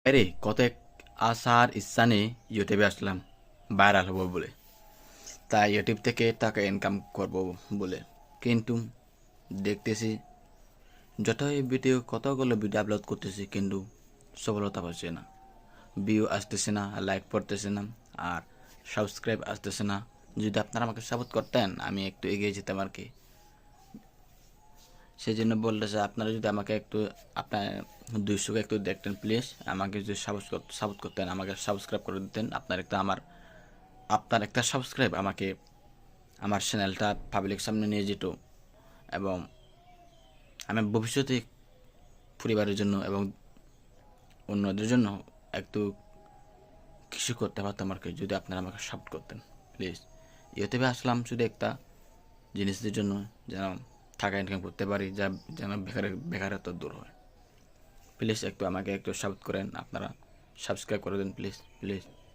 আরে কত এক আসার ইচ্ছা নেই ইউটিউবে আসলাম ভাইরাল হবো বলে, তাই ইউটিউব থেকে টাকা ইনকাম করব বলে। কিন্তু দেখতেছি যতই ভিডিও কতগুলো ভিডিও আপলোড করতেছি কিন্তু সফলতা পাচ্ছে না, ভিউ আসতেছে না, লাইক পড়তেছে না, আর সাবস্ক্রাইব আসতেছে না। যদি আপনারা আমাকে সাপোর্ট করতেন আমি একটু এগিয়ে যেতাম আর কি। সেই জন্য বলতেছে আপনারা যদি আমাকে একটু আপনার 200কে একটু দেখতেন প্লিজ, আমাকে যদি সাপোর্ট করতেন, আমাকে সাবস্ক্রাইব করে দিতেন। আপনার একটা সাবস্ক্রাইব আমাকে আমার চ্যানেলটা পাবলিক সামনে নিয়ে যেত, এবং আমি ভবিষ্যতে পরিবারের জন্য এবং অন্যদের জন্য একটু কিছু করতে পারতাম আর কি, যদি আপনারা আমাকে সাপোর্ট করতেন প্লিজ। ইউটিউবে আসলাম শুধু একটা জিনিসের জন্য, যেন টাকা ইনকাম করতে পারি, যা যেন বেকারত্ব দূর হয়। প্লিজ একটু আমাকে একটু সাপোর্ট করেন, আপনারা সাবস্ক্রাইব করে দেন প্লিজ প্লিজ।